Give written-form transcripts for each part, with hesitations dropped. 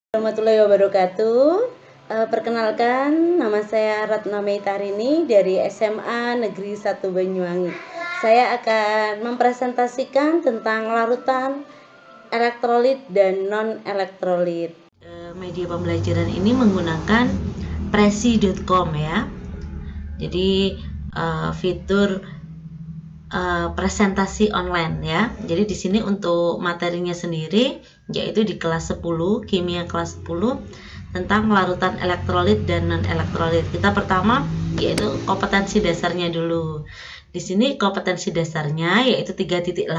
Warahmatullahi wabarakatuh. Perkenalkan, nama saya Ratna Meitarini dari SMA Negeri 1 Banyuwangi. Saya akan mempresentasikan tentang larutan elektrolit dan non-elektrolit. Media pembelajaran ini menggunakan presi.com ya. Jadi fitur presentasi online ya. Jadi di sini untuk materinya sendiri yaitu di kelas 10, kimia kelas 10 tentang larutan elektrolit dan non elektrolit. Kita pertama yaitu kompetensi dasarnya dulu. Di sini kompetensi dasarnya yaitu 3.8,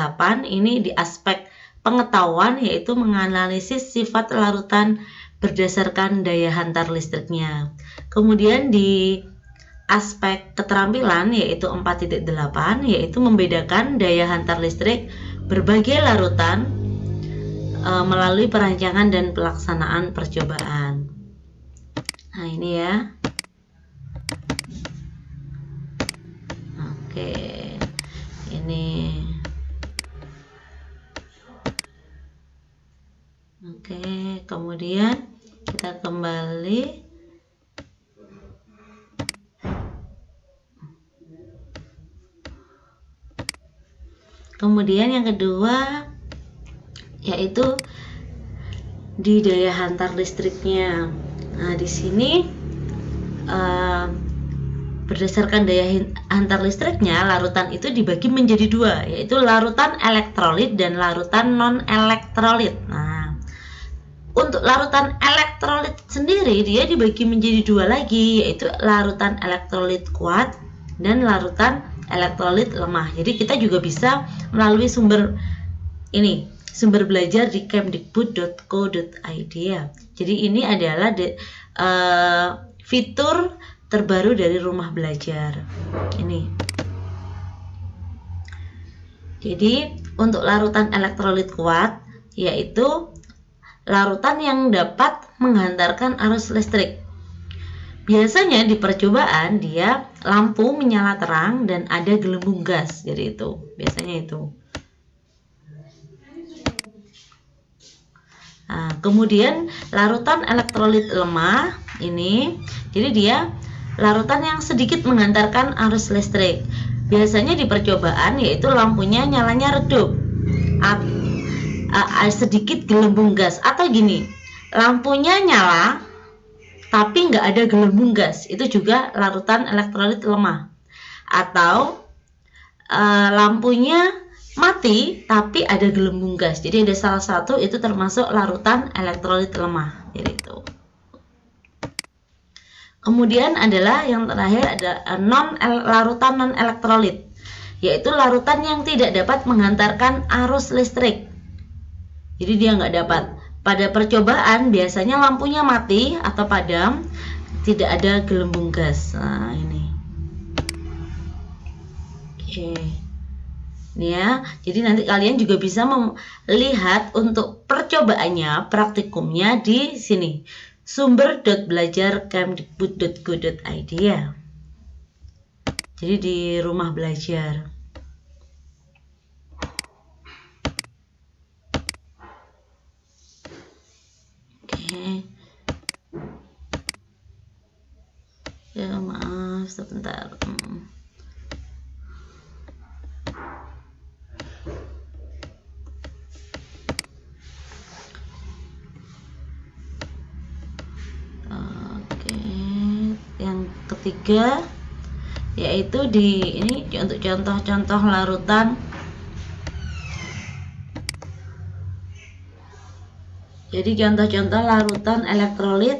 ini di aspek pengetahuan yaitu menganalisis sifat larutan berdasarkan daya hantar listriknya. Kemudian di aspek keterampilan yaitu 4.8 yaitu membedakan daya hantar listrik berbagai larutan melalui perancangan dan pelaksanaan percobaan. Nah ini ya. Oke. Ini. Oke, kemudian kita kembali. Kemudian yang kedua yaitu di daya hantar listriknya. Nah, di sini berdasarkan daya hantar listriknya, larutan itu dibagi menjadi dua, yaitu larutan elektrolit dan larutan non-elektrolit. Nah, untuk larutan elektrolit sendiri dia dibagi menjadi dua lagi, yaitu larutan elektrolit kuat dan larutan elektrolit lemah. Jadi kita juga bisa melalui sumber belajar di kemdikbud.co.id ya. Jadi ini adalah fitur terbaru dari rumah belajar ini. Jadi untuk larutan elektrolit kuat yaitu larutan yang dapat menghantarkan arus listrik. Biasanya di percobaan dia lampu menyala terang dan ada gelembung gas, jadi itu biasanya itu. Nah, kemudian larutan elektrolit lemah ini, jadi dia larutan yang sedikit menghantarkan arus listrik. Biasanya di percobaan yaitu lampunya nyalanya redup, sedikit gelembung gas, atau gini, lampunya nyala tapi nggak ada gelembung gas, itu juga larutan elektrolit lemah. Atau lampunya mati tapi ada gelembung gas, jadi ada salah satu, itu termasuk larutan elektrolit lemah. Jadi itu. Kemudian adalah yang terakhir ada larutan non elektrolit, yaitu larutan yang tidak dapat menghantarkan arus listrik. Jadi dia nggak dapat. Pada percobaan biasanya lampunya mati atau padam, tidak ada gelembung gas. Nah ini. Oke. Ini ya. Jadi nanti kalian juga bisa melihat untuk percobaannya, praktikumnya di sini. sumber.belajar.kemdikbud.go.id ya. Jadi di rumah belajar. Ya maaf sebentar. Oke, yang ketiga yaitu di ini untuk contoh-contoh larutan. Jadi contoh-contoh larutan elektrolit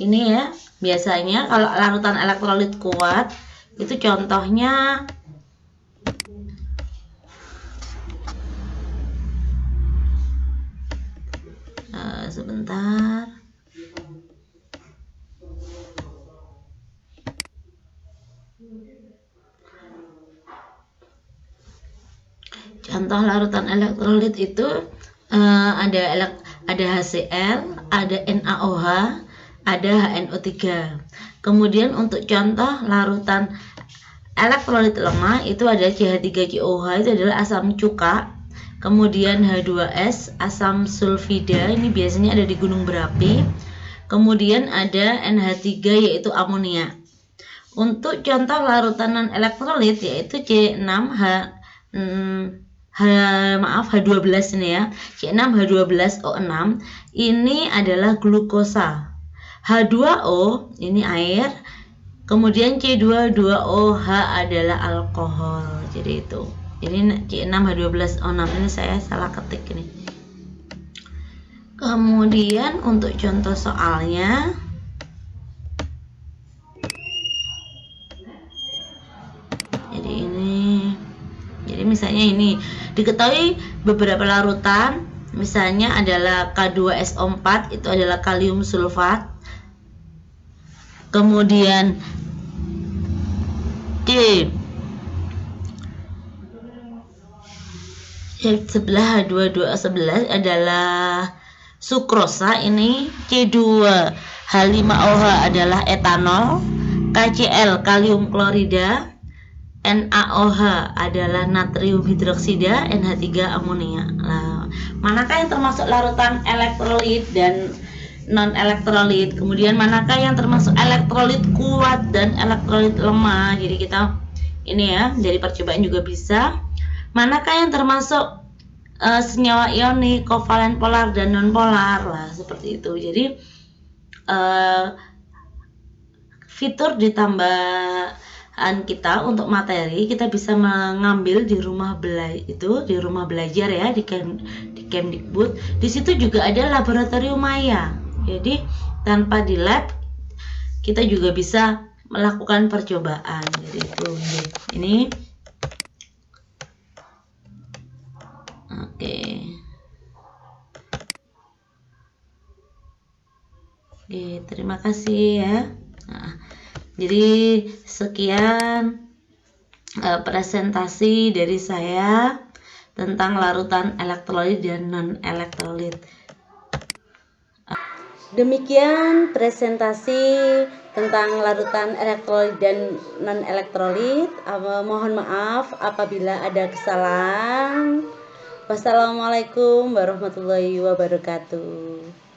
ini ya. Biasanya kalau larutan elektrolit kuat itu contohnya sebentar. Contoh larutan elektrolit itu ada HCl, ada NaOH, ada HNO3. Kemudian untuk contoh larutan elektrolit lemah itu ada CH3COH, itu adalah asam cuka Kemudian H2S, asam sulfida, ini biasanya ada di gunung berapi. Kemudian ada NH3 yaitu amonia. Untuk contoh larutan non elektrolit yaitu C6H H12 ini ya, C6H12O6 ini adalah glukosa. H2O ini air, kemudian C22OH adalah alkohol. Jadi itu. Ini C6H12O6 ini saya salah ketik ini. Kemudian untuk contoh soalnya, jadi misalnya ini diketahui beberapa larutan, misalnya adalah K2SO4 itu adalah kalium sulfat, kemudian sebelah H22O11 adalah sukrosa, ini C2H5OH adalah etanol, KCl kalium klorida, NaOH adalah natrium hidroksida, NH3 amonia. Nah, manakah yang termasuk larutan elektrolit dan non elektrolit? Kemudian manakah yang termasuk elektrolit kuat dan elektrolit lemah? Jadi kita ini ya, dari percobaan juga bisa. Manakah yang termasuk senyawa ionik, kovalen polar dan non polar lah, seperti itu. Jadi fitur ditambah kita untuk materi, kita bisa mengambil di rumah belajar ya, di Kemdikbud. Di situ juga ada laboratorium maya. Jadi tanpa di lab kita juga bisa melakukan percobaan. Jadi itu ini. Oke, terima kasih ya. Nah, jadi sekian presentasi dari saya tentang larutan elektrolit dan non elektrolit. Demikian presentasi tentang larutan elektrolit dan non elektrolit. Mohon maaf apabila ada kesalahan. Wassalamualaikum warahmatullahi wabarakatuh.